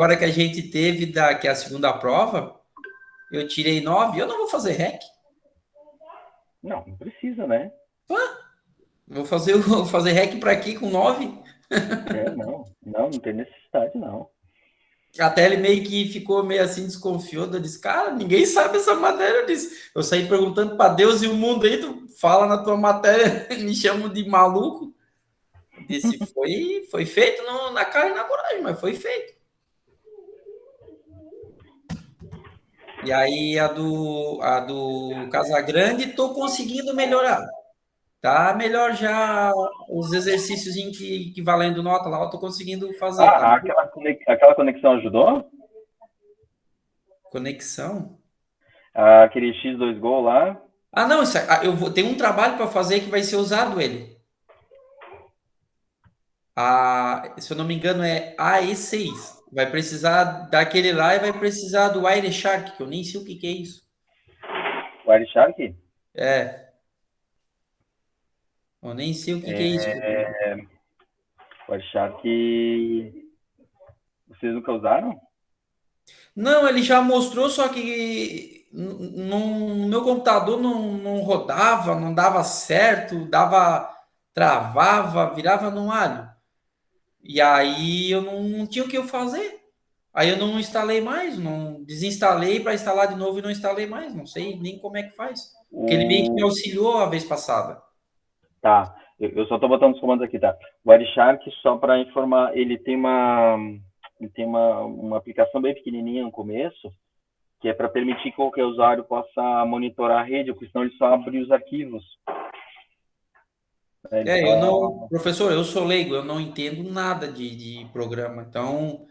agora que a gente teve, que é a segunda prova, eu tirei 9, eu não vou fazer REC. Não, não precisa, né? Vou fazer REC para quê com 9? Não tem necessidade, não. Até ele meio que ficou meio assim, desconfiou. Eu disse, cara, ninguém sabe essa matéria. Eu saí perguntando para Deus e o mundo aí, tu fala na tua matéria, me chamam de maluco. Eu disse, foi feito na cara e na coragem, mas foi feito. E aí a do Casagrande, tô conseguindo melhorar. Tá melhor já os exercícios que valendo nota lá, eu tô conseguindo fazer, tá? Aquela conexão ajudou? Conexão. Aquele X2Go lá? Ah, não, tem um trabalho para fazer que vai ser usado ele. Se eu não me engano, é AE6. Vai precisar daquele lá e vai precisar do Wireshark, que eu nem sei o que é isso. Wireshark? É, eu nem sei o que é isso. Wireshark. Vocês nunca usaram? Não, ele já mostrou, só que no meu computador não rodava, não dava certo, travava, virava num alho. E aí eu não tinha o que eu fazer. Aí eu não instalei mais, não desinstalei para instalar de novo e não instalei mais. Não sei nem como é que faz. Porque ele meio que me O... auxiliou a vez passada. Tá, eu só tô botando os comandos aqui, tá? O Wireshark, só para informar, ele tem uma aplicação bem pequenininha no começo, que é para permitir que qualquer usuário possa monitorar a rede, porque senão ele só abre os arquivos. Ele Eu não, só... professor, eu sou leigo, eu não entendo nada de programa. Então,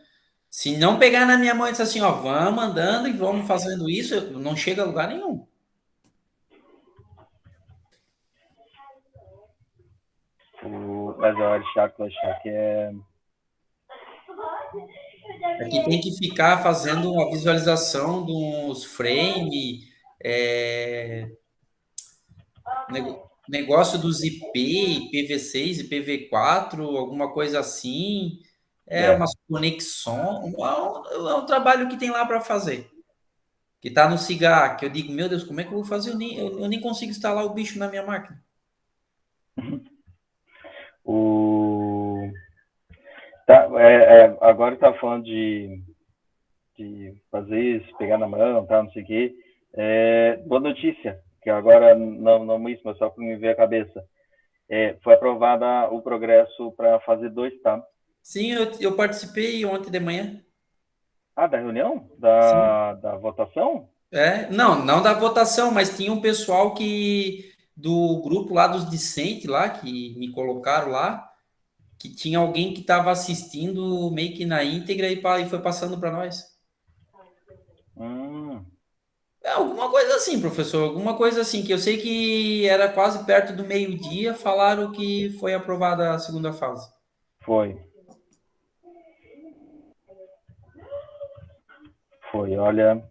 se não pegar na minha mão e disser assim, ó, vamos andando e vamos fazendo isso, não chega a lugar nenhum. Mas o Wireshark é... Aqui tem que ficar fazendo a visualização dos frames, é, negócio dos IP, IPv6, IPv4, alguma coisa assim, É. umas conexões, é um trabalho que tem lá para fazer, que está no cigar, que eu digo, meu Deus, como é que eu vou fazer? Eu nem consigo instalar o bicho na minha máquina. O... agora tá falando de fazer isso, pegar na mão, tá, não sei o quê. Boa notícia, que agora não isso, mas só para me ver a cabeça. Foi aprovada o progresso para fase 2, tá? Sim, eu participei ontem de manhã. Da reunião? Sim. Da votação? Não da votação, mas tinha um pessoal do grupo lá dos discentes lá, que me colocaram lá, que tinha alguém que estava assistindo meio que na íntegra e foi passando para nós. Hum, Alguma coisa assim, professor, alguma coisa assim, que eu sei que era quase perto do meio-dia, falaram que foi aprovada a segunda fase. foi. Foi, olha,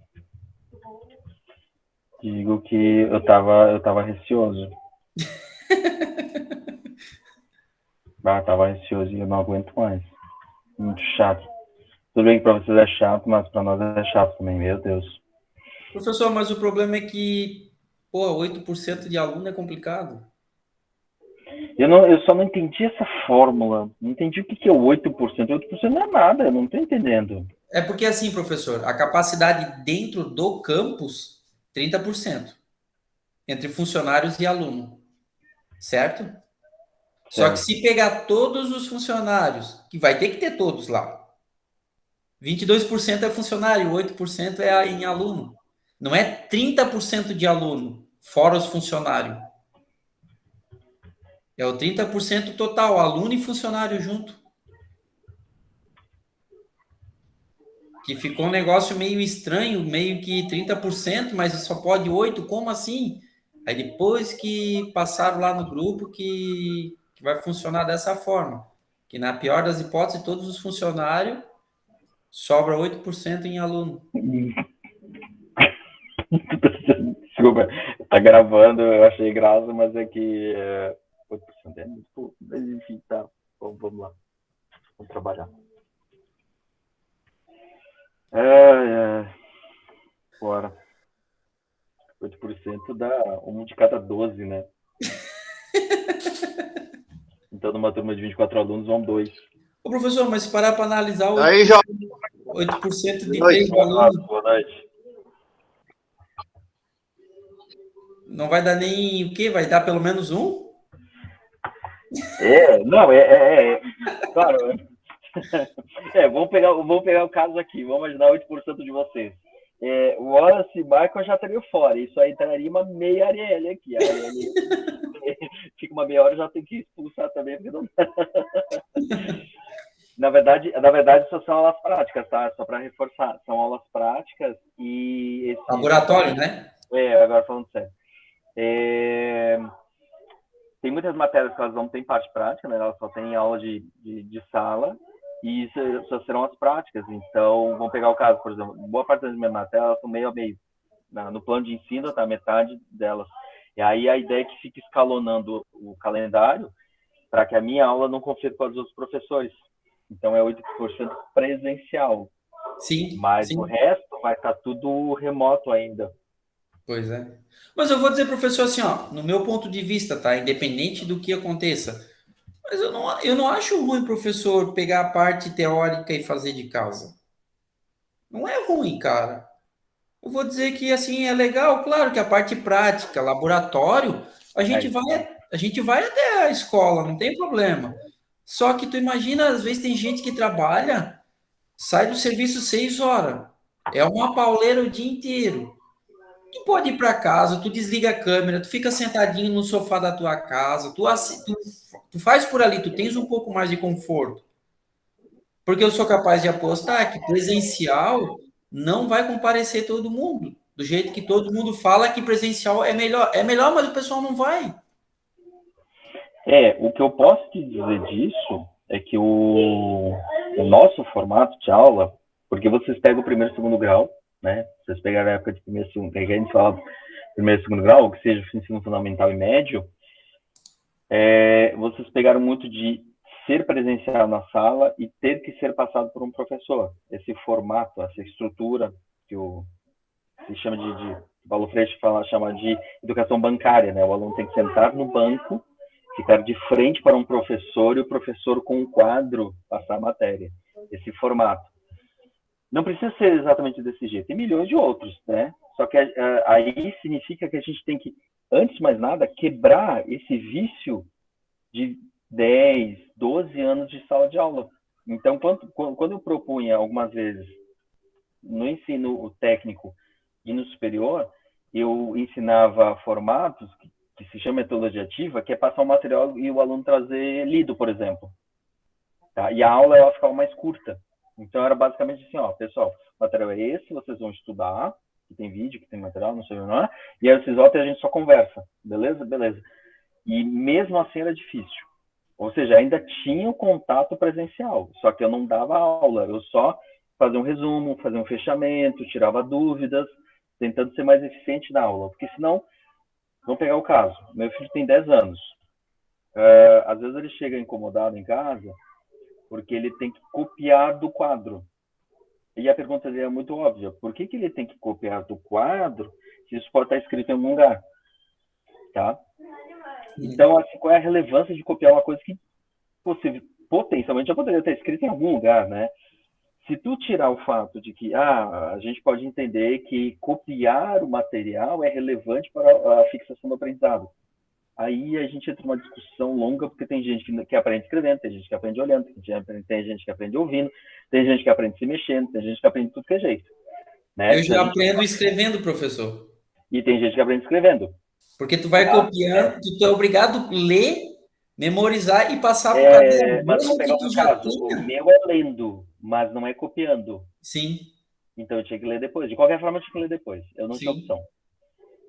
digo que eu tava receoso. Tava receoso e eu não aguento mais. Muito chato. Tudo bem que pra vocês é chato, mas pra nós é chato também, meu Deus. Professor, mas o problema é que, pô, 8% de aluno é complicado. Eu só não entendi essa fórmula. Não entendi o que é o 8%. 8% não é nada, eu não tô entendendo. É porque assim, professor, a capacidade dentro do campus, 30% entre funcionários e aluno, certo? Só que Certo. se pegar todos os funcionários, que vai ter que ter todos lá, 22% é funcionário, 8% é em aluno. Não é 30% de aluno, fora os funcionários. É o 30% total, aluno e funcionário junto. Que ficou um negócio meio estranho, meio que 30%, mas só pode 8%, como assim? Aí depois que passaram lá no grupo que vai funcionar dessa forma. Que na pior das hipóteses, todos os funcionários sobra 8% em aluno. Desculpa, tá gravando, eu achei graça, mas é que 8% é muito pouco. Mas enfim, tá. Vamos lá. Vamos trabalhar. Bora. 8% dá 1 de cada 12, né? Então, numa turma de 24 alunos, vão 2. Ô, professor, mas se parar para analisar, Aí, João, 8% boa de noite. 3 alunos, Boa noite. não vai dar nem o quê? Vai dar pelo menos um? Não, claro. Vamos pegar o caso aqui. Vamos imaginar 8% de vocês. O Wallace e Michael já estariam fora. Isso aí traria uma meia Arielle aqui. A Arielle fica uma meia hora, já tem que expulsar também, porque não. Na verdade, só são aulas práticas, tá? Só para reforçar. São aulas práticas e Laboratório, né? Agora falando sério. Tem muitas matérias que elas não têm parte prática, né? Elas só têm aula de sala e isso só serão as práticas. Então, vamos pegar o caso, por exemplo, boa parte das minhas matérias elas estão meio a meio. No plano de ensino, tá metade delas. E aí a ideia é que fique escalonando o calendário para que a minha aula não conflite com os outros professores. Então, é 8% presencial. Sim, Mas o sim. resto vai estar tudo remoto ainda. Pois é. Mas eu vou dizer, professor, assim, ó, no meu ponto de vista, tá? Independente do que aconteça. Mas eu não acho ruim, professor, pegar a parte teórica e fazer de casa. Não é ruim, cara. Eu vou dizer que, assim, é legal, claro que a parte prática, laboratório, a É gente isso. vai, a gente vai até a escola, não tem problema. Só que tu imagina, às vezes tem gente que trabalha, sai do serviço 6 horas. É uma pauleira o dia inteiro. Tu pode ir para casa, tu desliga a câmera, tu fica sentadinho no sofá da tua casa, tu faz por ali, tu tens um pouco mais de conforto. Porque eu sou capaz de apostar que presencial não vai comparecer todo mundo. Do jeito que todo mundo fala que presencial é melhor. É melhor, mas o pessoal não vai. O que eu posso te dizer disso é que o nosso formato de aula, porque vocês pegam o primeiro e segundo grau, né? Vocês pegaram a época de primeiro e segundo, que a gente fala primeiro e segundo grau, ou que seja ensino fundamental e médio, vocês pegaram muito de ser presencial na sala e ter que ser passado por um professor. Esse formato, essa estrutura que se chama o Paulo Freixo chama de educação bancária, né? O aluno tem que sentar no banco, ficar de frente para um professor e o professor com um quadro passar a matéria. Esse formato. Não precisa ser exatamente desse jeito. Tem milhões de outros, né? Só que aí significa que a gente tem que, antes de mais nada, quebrar esse vício de 10, 12 anos de sala de aula. Então, quando eu propunha algumas vezes no ensino técnico e no superior, eu ensinava formatos que se chama metodologia ativa, que é passar um material e o aluno trazer lido, por exemplo. Tá? E a aula ela ficava mais curta. Então era basicamente assim, ó, pessoal, o material é esse, vocês vão estudar, que tem vídeo, que tem material, não sei o que, e aí vocês voltam e a gente só conversa. Beleza? Beleza. E mesmo assim era difícil. Ou seja, ainda tinha o contato presencial, só que eu não dava aula, eu só fazia um resumo, fazia um fechamento, tirava dúvidas, tentando ser mais eficiente na aula. Porque senão, vamos pegar o caso, meu filho tem 10 anos, às vezes ele chega incomodado em casa, porque ele tem que copiar do quadro. E a pergunta dele é muito óbvia, por que ele tem que copiar do quadro se isso pode estar escrito em algum lugar? Tá? Então, assim, qual é a relevância de copiar uma coisa que potencialmente já poderia ter escrito em algum lugar, né? Se tu tirar o fato de que a gente pode entender que copiar o material é relevante para a fixação do aprendizado. Aí a gente entra numa discussão longa, porque tem gente que aprende escrevendo, tem gente que aprende olhando, tem gente que aprende ouvindo, tem gente que aprende se mexendo, tem gente que aprende de tudo que é jeito. Né? Eu já aprendo escrevendo, professor. E tem gente que aprende escrevendo. Porque tu vai copiando, tu é obrigado a ler, memorizar e passar para o caderno. Mas vamos Mesmo pegar que o tu meu já caso. O tenha. meu é lendo, mas não é copiando. Sim, Então eu tinha que ler depois. De qualquer forma, eu tinha que ler depois. Eu não tinha sim. opção.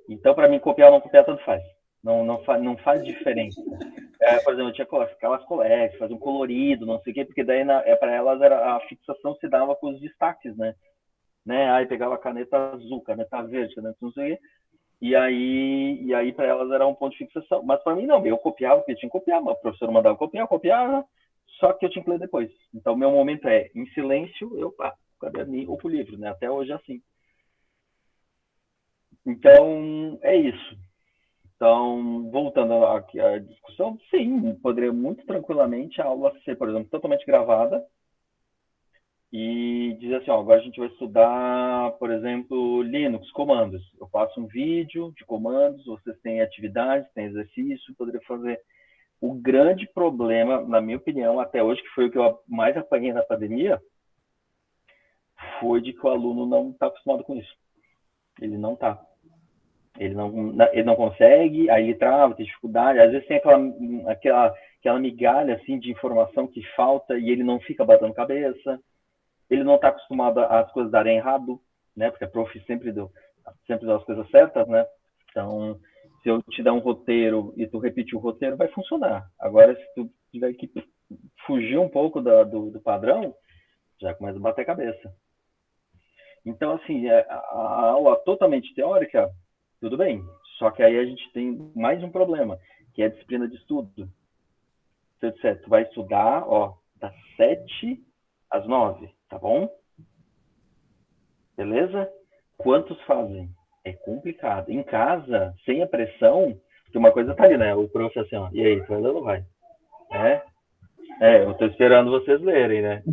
Então, para mim, copiar ou não copiar, tanto faz. Não faz diferença. Por exemplo, eu tinha aquelas colegas, fazer um colorido, não sei o quê, porque daí para elas a fixação se dava com os destaques, né? Aí pegava a caneta azul, caneta verde, caneta não sei o quê. E aí para elas era um ponto de fixação. Mas para mim não, eu copiava, porque tinha que copiar, o professor mandava copiar, só que eu tinha que ler depois. Então, meu momento é em silêncio, eu caderninho ou para o livro, né? Até hoje é assim. Então, é isso. Então, voltando aqui à discussão, sim, poderia muito tranquilamente a aula ser, por exemplo, totalmente gravada e dizer assim, ó, agora a gente vai estudar, por exemplo, Linux, comandos. Eu faço um vídeo de comandos, vocês têm atividades, têm exercício, poderia fazer. O grande problema, na minha opinião, até hoje, que foi o que eu mais apanhei na pandemia, foi de que o aluno não está acostumado com isso. Ele não está. Ele não consegue, aí ele trava, tem dificuldade, às vezes tem aquela migalha assim, de informação que falta e ele não fica batendo cabeça, ele não está acostumado às coisas darem errado, né? Porque a prof sempre dá as coisas certas, né? Então, se eu te dar um roteiro e tu repetir o roteiro, vai funcionar. Agora, se tu tiver que fugir um pouco do padrão, já começa a bater a cabeça. Então, assim, a aula totalmente teórica, tudo bem. Só que aí a gente tem mais um problema, que é a disciplina de estudo. Se eu disser, tu vai estudar, ó, das 7 às 9, tá bom? Beleza? Quantos fazem? É complicado. Em casa, sem a pressão, porque uma coisa tá ali, né? O prof assim, ó, e aí, tu vai ler ou não vai? É? Eu tô esperando vocês lerem, né?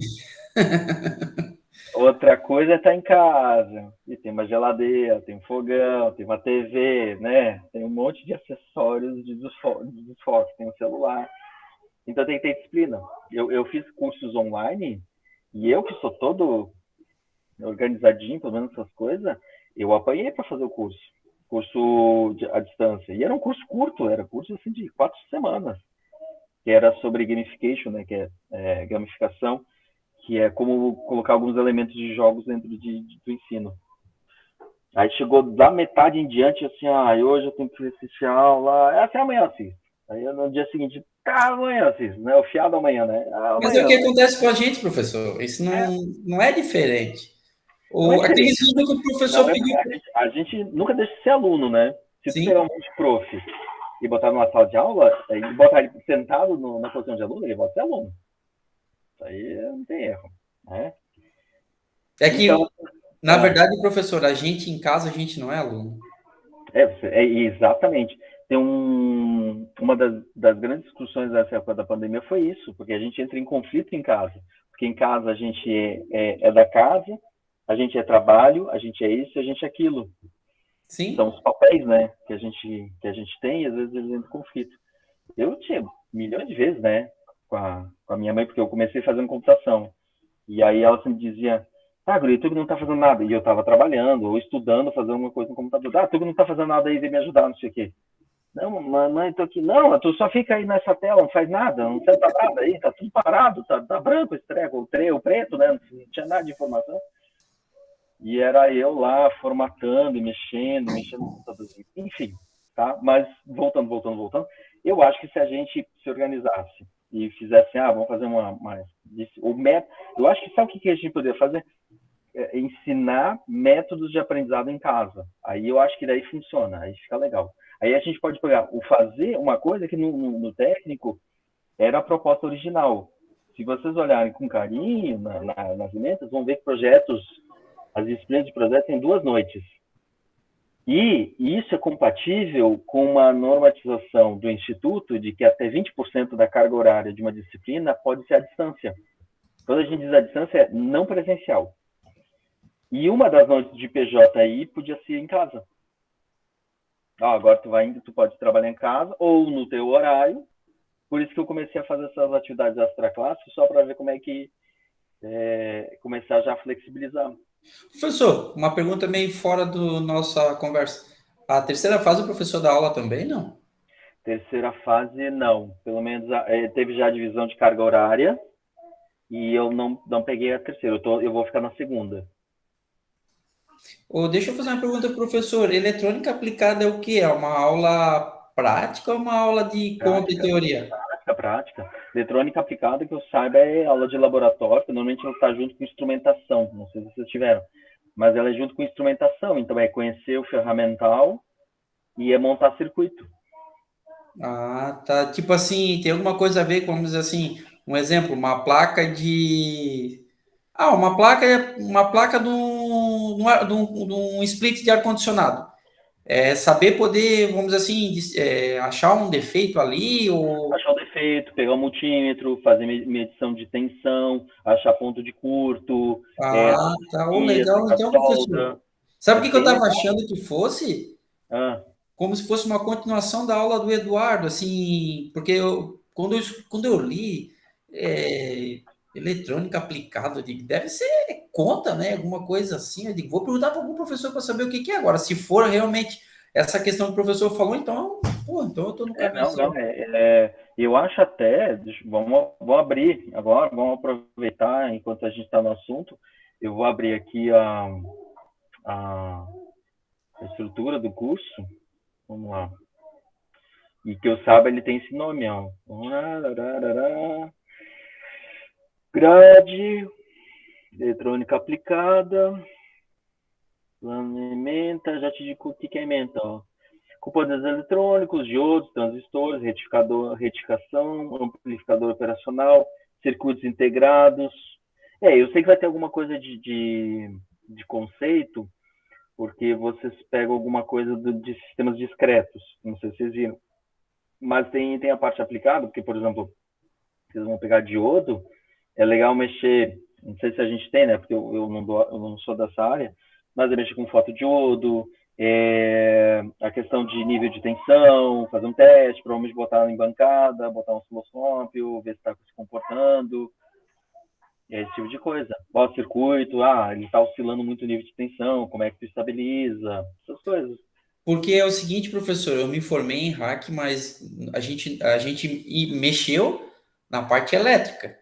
Outra coisa é estar em casa e tem uma geladeira, tem um fogão, tem uma TV, né? Tem um monte de acessórios de desfoque, tem um celular. Então tem que ter disciplina. Eu fiz cursos online e eu que sou todo organizadinho, pelo menos essas coisas, eu apanhei para fazer o curso. À distância. E era um curso curto, era curso assim de 4 semanas, que era sobre gamification, né? Que é gamificação, que é como colocar alguns elementos de jogos dentro do ensino. Aí chegou da metade em diante, assim, hoje eu tenho que assistir a aula, até amanhã eu assisto. Aí no dia seguinte, amanhã eu assisto, né? O fiado amanhã, né? Mas é o Amanhã, que amanhã. acontece com a gente, professor. Isso não é diferente. Não é Aqueles diferente. vídeos que o Não professor é pediu. a gente nunca deixa de ser aluno, né? Se tu pegar Sim. um monte de prof e botar numa sala de aula, e botar ele sentado na posição de aluno, ele vai ser aluno. Isso aí não tem erro, né? É Então, que, na verdade, professor, a gente em casa, a gente não é aluno. Exatamente. Uma das grandes discussões dessa época da pandemia foi isso, porque a gente entra em conflito em casa. Porque em casa a gente é da casa, a gente é trabalho, a gente é isso, a gente é aquilo. São Sim. os papéis, né, que a gente tem e às vezes eles entram em conflito. Eu tinha milhões de vezes, né, com a minha mãe, porque eu comecei fazendo computação. E aí ela sempre dizia, guri, tu que não tá fazendo nada. E eu tava trabalhando, ou estudando, fazendo alguma coisa no computador. Tu que não tá fazendo nada aí, vem me ajudar, não sei o quê. Não, mamãe, tô aqui. Não, tu só fica aí nessa tela, não faz nada, não senta nada aí, tá tudo parado, tá branco esse treco, o preto, né? Não tinha nada de informação. E era eu lá formatando, mexendo no computador. Enfim, tá? Mas voltando, eu acho que se a gente se organizasse e fizesse, vamos fazer o método, eu acho que sabe o que a gente poderia fazer? Ensinar métodos de aprendizado em casa. Aí eu acho que daí funciona, aí fica legal. Aí a gente pode pegar o fazer uma coisa que no técnico era a proposta original. Se vocês olharem com carinho nas emendas, vão ver que as disciplinas de projeto têm 2 noites. E isso é compatível com uma normatização do Instituto de que até 20% da carga horária de uma disciplina pode ser à distância. Quando a gente diz à distância, é não presencial. E uma das noites de PJ aí podia ser em casa. Agora tu pode trabalhar em casa ou no teu horário. Por isso que eu comecei a fazer essas atividades extra-classe, só para ver como é que começar já a flexibilizar. Professor, uma pergunta meio fora do nossa conversa. A terceira fase, o professor dá aula também, não? Terceira fase, não. Pelo menos teve já a divisão de carga horária e eu não peguei a terceira. Eu vou ficar na segunda. Deixa eu fazer uma pergunta, professor. Eletrônica aplicada é o quê? É uma aula prática ou uma aula de conta e Prática, teoria? prática. Eletrônica aplicada, que eu saiba, é aula de laboratório, que normalmente ela está junto com instrumentação. Não sei se vocês tiveram. Mas ela é junto com instrumentação. Então é conhecer o ferramental e é montar circuito. Ah, tá. Tipo assim, tem alguma coisa a ver com, vamos dizer assim, um exemplo, uma placa de Ah, uma placa de um split de ar-condicionado. Saber poder, vamos dizer assim, achar um defeito ali, ou... Achar o defeito, pegar o multímetro, fazer medição de tensão, achar ponto de curto, Ah, tá, ô, aplicar legal, aplicar então, professor. solda. Sabe É o que que eu bem estava legal. achando que fosse? Ah, Como se fosse uma continuação da aula do Eduardo, assim, porque quando eu li é, eletrônica aplicada, eu digo, deve ser conta, né? Alguma coisa assim. Eu digo, vou perguntar para algum professor para saber o que que é agora. Se for realmente essa questão que o professor falou, então, pô, então eu estou no caminho não, não. certo. Eu acho até, vamos abrir agora, vamos aproveitar enquanto a gente está no assunto. Eu vou abrir aqui a estrutura do curso. Vamos lá. E que eu saiba, ele tem esse nome, ó. Grade, eletrônica aplicada, plano ementa, já te digo o que é ementa, ó. Componentes eletrônicos, diodos, transistores, retificação, amplificador operacional, circuitos integrados. Eu sei que vai ter alguma coisa de conceito, porque vocês pegam alguma coisa de sistemas discretos, não sei se vocês viram. Mas tem a parte aplicada, porque, por exemplo, vocês vão pegar diodo, é legal mexer, não sei se a gente tem, né, porque eu não sou dessa área, mas é mexer com fotodiodo, a questão de nível de tensão, fazer um teste, provavelmente botar em bancada, botar um osciloscópio, ver se está se comportando, esse tipo de coisa. O circuito, ele está oscilando muito o nível de tensão, como é que tu estabiliza, essas coisas. Porque é o seguinte, professor, eu me formei em hack, mas a gente mexeu na parte elétrica.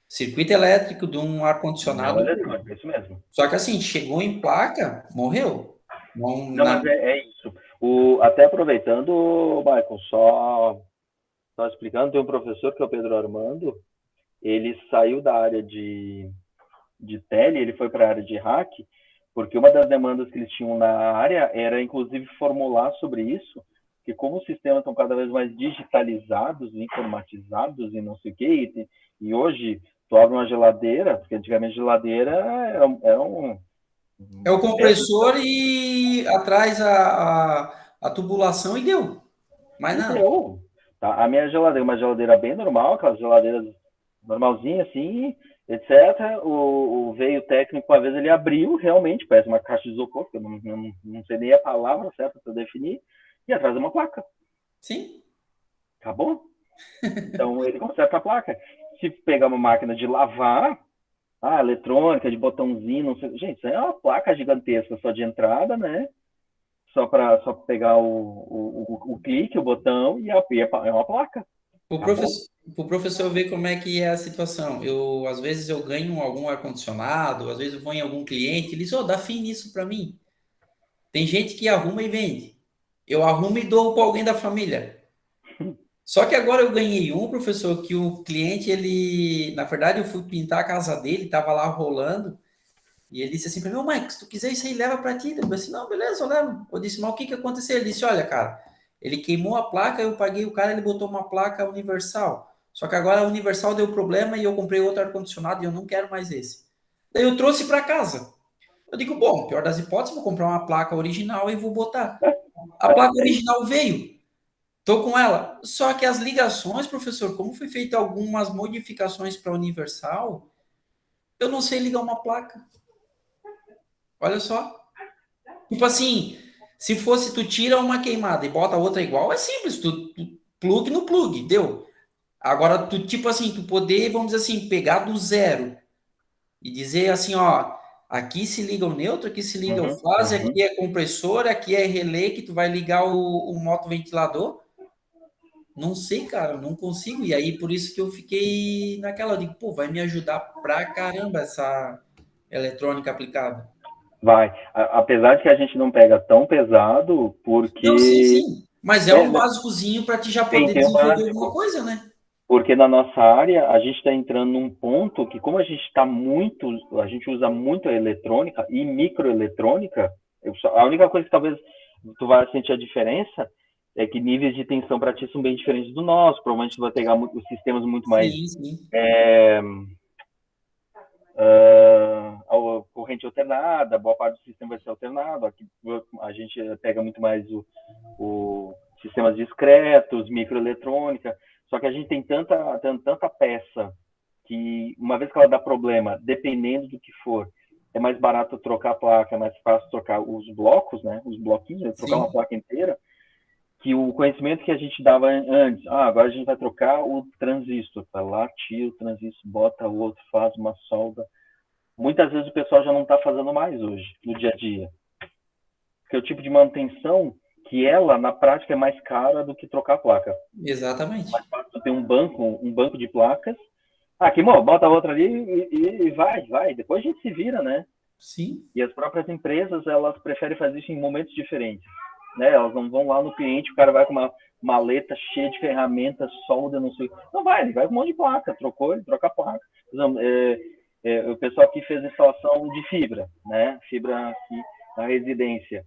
Circuito elétrico de um Não ar-condicionado. eletrônico, é isso mesmo. Só que assim, chegou em placa, morreu. Não, Não, mas é isso. Até aproveitando, Michael, só explicando, tem um professor que é o Pedro Armando, ele saiu da área de tele, ele foi para a área de hack, porque uma das demandas que eles tinham na área era, inclusive, formular sobre isso, que como os sistemas estão cada vez mais digitalizados, informatizados e não sei o quê, e hoje tu abre uma geladeira, porque antigamente geladeira era é o uma peça de compressor e atrás a tubulação e deu. Mais e nada. deu. Tá? A minha geladeira, uma geladeira bem normal, aquelas geladeiras normalzinhas assim, etc. Veio o técnico, uma vez ele abriu, realmente, parece uma caixa de isopor, que eu não sei nem a palavra certa para definir, e atrás é uma placa. Sim. Acabou? Então ele conserta a placa. Se pegar uma máquina de lavar, eletrônica, de botãozinho, não sei. Gente, isso é uma placa gigantesca só de entrada, né? Só pegar o clique, o botão, e é uma placa. O Acabou. professor, o professor ver como é que é a situação. Às vezes eu ganho algum ar-condicionado, às vezes eu vou em algum cliente, ele diz, dá fim nisso para mim. Tem gente que arruma e vende. Eu arrumo e dou para alguém da família. Só que agora eu ganhei um, professor, que o cliente, na verdade, eu fui pintar a casa dele, estava lá rolando, e ele disse assim para mim, Mike, se tu quiser isso aí, leva para ti. Eu disse, não, beleza, eu levo. Eu disse, mas o que que aconteceu? Ele disse, olha, cara, ele queimou a placa, eu paguei o cara, ele botou uma placa universal. Só que agora a universal deu problema e eu comprei outro ar-condicionado e eu não quero mais esse. Daí eu trouxe para casa. Eu digo, bom, pior das hipóteses, vou comprar uma placa original e vou botar. A placa É isso. original veio. Tô com ela. Só que as ligações, professor, como foi feita algumas modificações para Universal, eu não sei ligar uma placa. Olha só. Tipo assim, se fosse tu tira uma queimada e bota outra igual, é simples, tu plug no plug, deu. Agora tu tipo assim, tu poder, vamos dizer assim, pegar do zero e dizer assim, ó, aqui se liga o neutro, aqui se liga o Uhum, fase, aqui uhum. é compressor, aqui é relé que tu vai ligar o motoventilador. Não sei, cara, não consigo. E aí, por isso que eu fiquei naquela, eu digo, pô, vai me ajudar pra caramba essa eletrônica aplicada. Vai. Apesar de que a gente não pega tão pesado, Não, sim, porque sim. Mas é um né, básicozinho para te já tem, poder tem o desenvolver alguma básico. coisa, né? Porque na nossa área a gente está entrando num ponto que, como a gente usa muito a eletrônica e microeletrônica, a única coisa que talvez tu vai sentir a diferença é que níveis de tensão para ti são bem diferentes do nosso. Provavelmente tu vai pegar os sistemas muito mais Sim, sim. a corrente alternada, boa parte do sistema vai ser alternado. Aqui a gente pega muito mais o sistemas discretos, microeletrônica, só que a gente tem tanta peça que, uma vez que ela dá problema, dependendo do que for, é mais barato trocar a placa, é mais fácil trocar os blocos, né? Os bloquinhos, trocar uma placa inteira, que o conhecimento que a gente dava antes, agora a gente vai trocar o transistor, tá lá, tira o transistor, bota o outro, faz uma solda. Muitas vezes o pessoal já não está fazendo mais hoje, no dia a dia. Porque o tipo de manutenção, que ela, na prática, é mais cara do que trocar a placa. Exatamente. Mais fácil ter um banco de placas. Queimou, bota outra ali e vai. Depois a gente se vira, né? Sim. E as próprias empresas, elas preferem fazer isso em momentos diferentes. Né? Elas não vão lá no cliente, o cara vai com uma maleta cheia de ferramentas, solda, não sei. Não vai, ele vai com um monte de placa. Trocou, ele troca a placa. O pessoal aqui fez instalação de fibra, né? Fibra aqui na residência.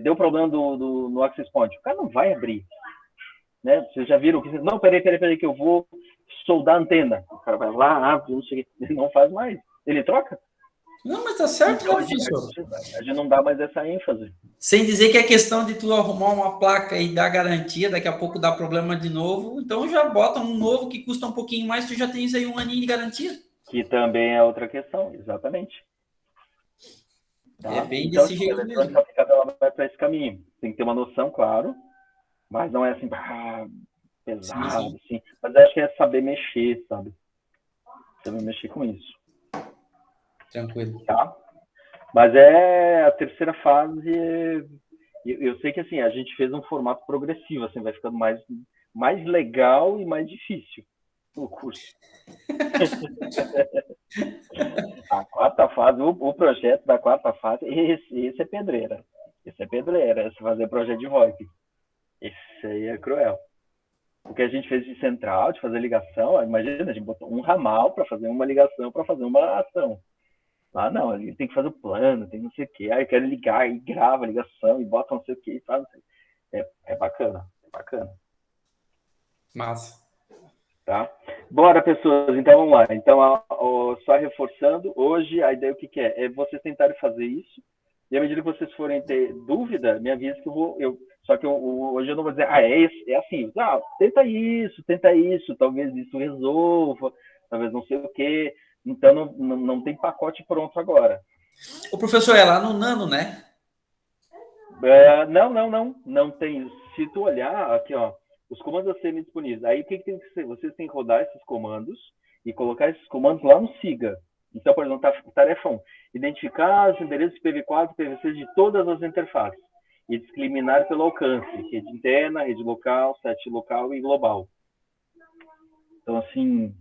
Deu problema no access point. O cara não vai abrir. Né? Vocês já viram que... Não, peraí, que eu vou soldar a antena. O cara vai lá, abre, não sei o que. Ele não faz mais. Ele troca. Não, mas tá certo, então, professor. A gente não dá mais essa ênfase. Sem dizer que é questão de tu arrumar uma placa e dar garantia, daqui a pouco dá problema de novo, então já bota um novo que custa um pouquinho mais, tu já tens aí um aninho de garantia. Que também é outra questão, exatamente. Tá? É bem então, desse jeito a eletrônica mesmo. aplicada ela vai para esse caminho. Tem que ter uma noção, claro, mas não é assim, pesado, Sim. assim. Mas acho que é saber mexer, sabe? Saber mexer com isso. Tranquilo. Tá? Mas a terceira fase. Eu sei que assim, a gente fez um formato progressivo, assim, vai ficando mais legal e mais difícil o curso. A quarta fase, o projeto da quarta fase, esse é pedreira. Esse fazer projeto de VoIP. Esse aí é cruel. O que a gente fez de central, de fazer ligação, imagina, a gente botou um ramal para fazer uma ligação, para fazer uma ação. Lá não, a gente tem que fazer o plano, tem não sei o quê. Aí eu quero ligar, e grava a ligação, e bota não sei o quê, e faz não sei o quê. É bacana. Massa. Tá? Bora, pessoas, então vamos lá. Então, só reforçando, hoje a ideia o que é? É vocês tentarem fazer isso, e à medida que vocês forem ter dúvida, me avisa que só que hoje eu não vou dizer, é assim, tenta isso, talvez isso resolva, talvez não sei o quê. Então, não tem pacote pronto agora. O professor é lá no Nano, né? Não tem. Se tu olhar aqui, ó, os comandos a serem disponíveis. Aí o que tem que ser? Vocês têm que rodar esses comandos e colocar esses comandos lá no SIGA. Então, por exemplo, tarefa 1. Identificar os endereços IPv4 e IPv6 de todas as interfaces e discriminar pelo alcance. Rede interna, rede local, set local e global. Então, assim,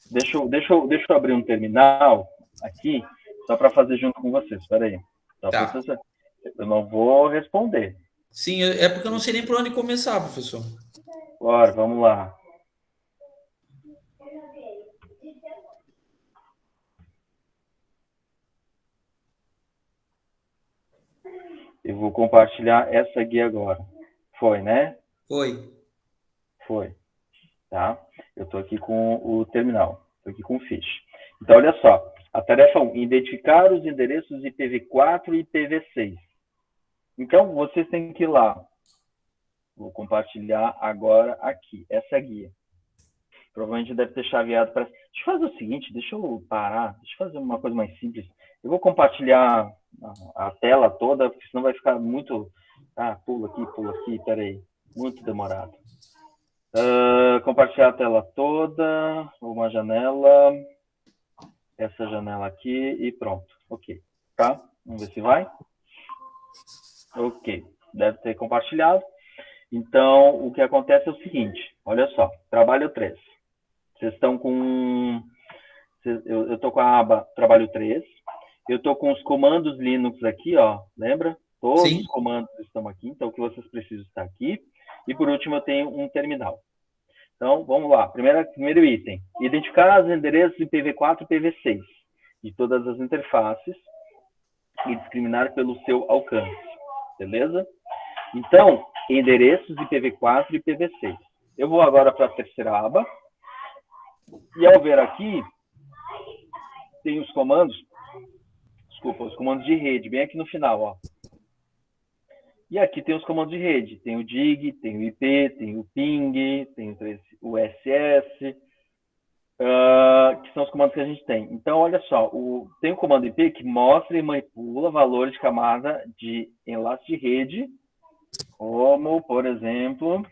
deixa eu abrir um terminal aqui, só para fazer junto com vocês. Espera aí. Tá. Eu não vou responder. Sim, é porque eu não sei nem por onde começar, professor. Bora, vamos lá. Eu vou compartilhar essa guia agora. Foi, né? Foi. Tá? Eu estou aqui com o terminal. Estou aqui com o Fish. Então, olha só. A tarefa 1. Identificar os endereços IPv4 e IPv6. Então, vocês têm que ir lá. Vou compartilhar agora aqui. Essa é a guia. Provavelmente deve ter chaveado para... Deixa eu fazer o seguinte. Deixa eu parar. Deixa eu fazer uma coisa mais simples. Eu vou compartilhar a tela toda, porque senão vai ficar muito... pula aqui, peraí. Muito demorado. Compartilhar a tela toda, uma janela, essa janela aqui e pronto. Ok, tá? Vamos ver se vai. Ok, deve ter compartilhado. Então, o que acontece é o seguinte, olha só, trabalho 3. Vocês estão com... Eu estou com a aba trabalho 3. Eu estou com os comandos Linux aqui, ó, lembra? Todos Sim. Os comandos estão aqui, então o que vocês precisam está aqui. E por último, eu tenho um terminal. Então, vamos lá. Primeiro item. Identificar os endereços IPv4 e IPv6 de todas as interfaces e discriminar pelo seu alcance. Beleza? Então, endereços IPv4 e IPv6. Eu vou agora para a terceira aba. E ao ver aqui, tem os comandos, desculpa, os comandos de rede, bem aqui no final, ó. E aqui tem os comandos de rede. Tem o dig, tem o IP, tem o ping, tem o SS, que são os comandos que a gente tem. Então, olha só, tem o comando IP que mostra e manipula valores de camada de enlace de rede, como, por exemplo,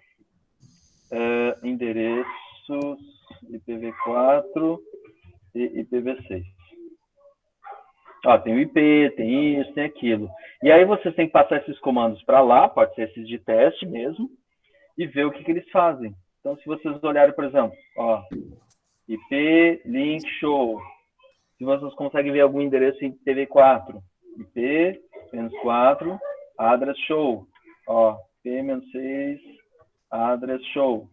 endereços IPv4 e IPv6. Ó, tem o IP, tem isso, tem aquilo. E aí vocês têm que passar esses comandos para lá, pode ser esses de teste mesmo, e ver o que eles fazem. Então, se vocês olharem, por exemplo, ó, IP link show. Se vocês conseguem ver algum endereço em IPv4, IP-4 address show. Ó, IP-6 address show.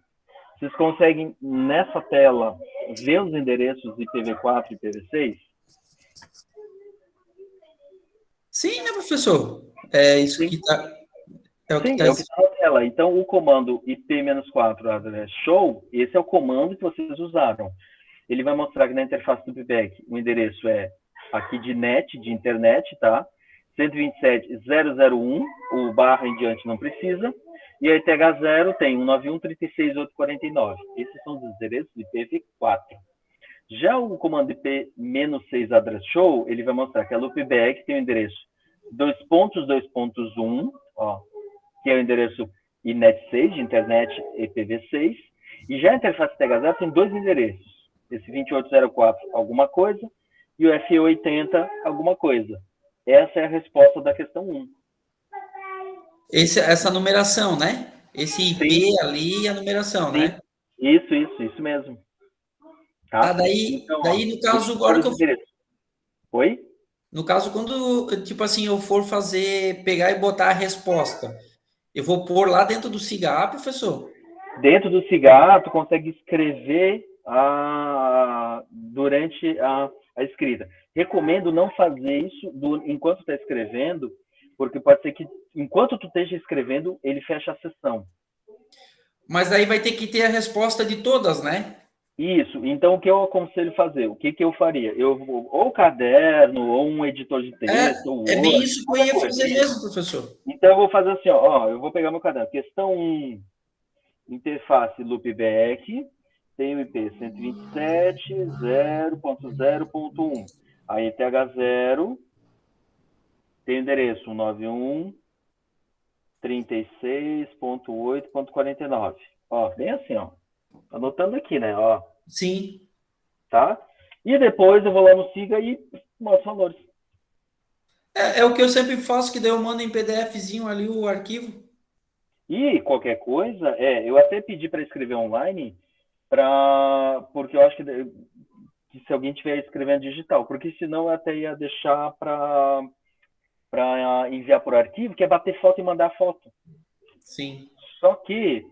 Vocês conseguem, nessa tela, ver os endereços IPv4 e IPv6? Sim, né, professor? É isso Sim. que está. É o que Sim, está. é o que está na tela. Então, o comando IP-4 address show, esse é o comando que vocês usaram. Ele vai mostrar que na interface do PBAC o endereço é aqui de net, de internet, tá? 127.001, o barra em diante não precisa. E a ETH0 tem 191.36.849. Esses são os endereços de IPv4. Já o comando IP-6 address show, ele vai mostrar que a loopback tem o endereço 2.2.1, ó, que é o endereço INET6, de internet IPv6, e já a interface TH0 tem dois endereços, esse 2804 alguma coisa e o FE80 alguma coisa. Essa é a resposta da questão 1. Essa numeração, né? Esse IP Sim, ali e a numeração, sim. né? Isso mesmo. Tá, Tá? Então, ó, daí no caso, esses agora foram que os eu. endereços. Oi? No caso, quando, tipo assim, eu for pegar e botar a resposta, eu vou pôr lá dentro do SIGA, professor? Dentro do cigarro, tu consegue escrever durante a escrita. Recomendo não fazer isso enquanto está escrevendo, porque pode ser que, enquanto tu esteja escrevendo, ele fecha a sessão. Mas aí vai ter que ter a resposta de todas, né? Isso. Então, o que eu aconselho fazer? O que eu faria? Eu vou, ou caderno, ou um editor de texto, ou É bem Word, isso que eu qualquer ia coisa. fazer mesmo, professor. Então, eu vou fazer assim, ó, eu vou pegar meu caderno. Questão 1, interface loopback, tem o IP 127.0.0.1. A ETH0 tem o endereço 191.36.8.49. Ó, bem assim, ó. Anotando aqui, né? Ó, Sim. tá? E depois eu vou lá no SIGA e mostro os valores. É o que eu sempre faço, que daí eu mando em PDFzinho ali o arquivo. E qualquer coisa, eu até pedi para escrever online, porque eu acho que se alguém estiver escrevendo digital, porque senão eu até ia deixar para enviar por arquivo, que é bater foto e mandar foto. Sim. Só que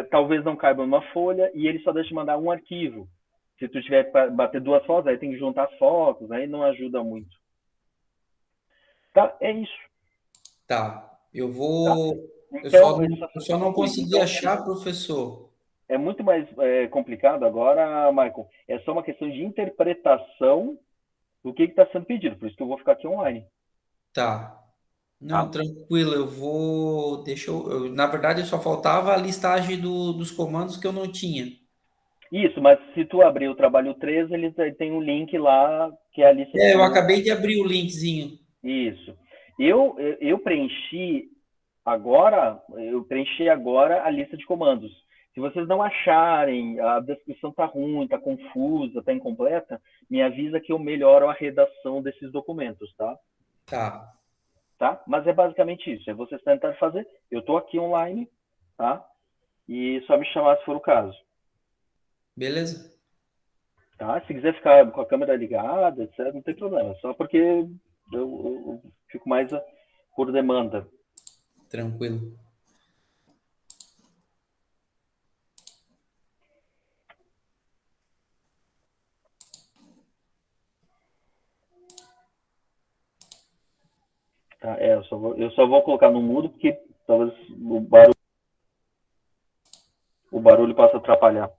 talvez não caiba uma folha e ele só deixa mandar um arquivo. Se tu tiver para bater duas fotos, aí tem que juntar as fotos, aí não ajuda muito. Tá? É isso. Tá. Tá? Eu Então, eu só não consegui então achar, professor. é muito mais complicado agora, Michael. É só uma questão de interpretação do que está sendo pedido. Por isso que eu vou ficar aqui online. Tá. Não, Tá? tranquilo, eu vou. Na verdade, só faltava a listagem dos comandos que eu não tinha. Isso, mas se tu abrir o trabalho 3, ele tem um link lá que é a lista de Eu comandos. acabei de abrir o linkzinho. Isso. Eu preenchi agora a lista de comandos. Se vocês não acharem, a descrição está ruim, está confusa, está incompleta, me avisa que eu melhoro a redação desses documentos, tá? Tá. Tá? Mas é basicamente isso. É vocês tentarem fazer. Eu estou aqui online, tá? E só me chamar se for o caso. Beleza? Tá? Se quiser ficar com a câmera ligada, etc., não tem problema. Só porque eu fico mais por demanda. Tranquilo. Tá? Eu só vou colocar no mudo porque talvez o barulho possa atrapalhar.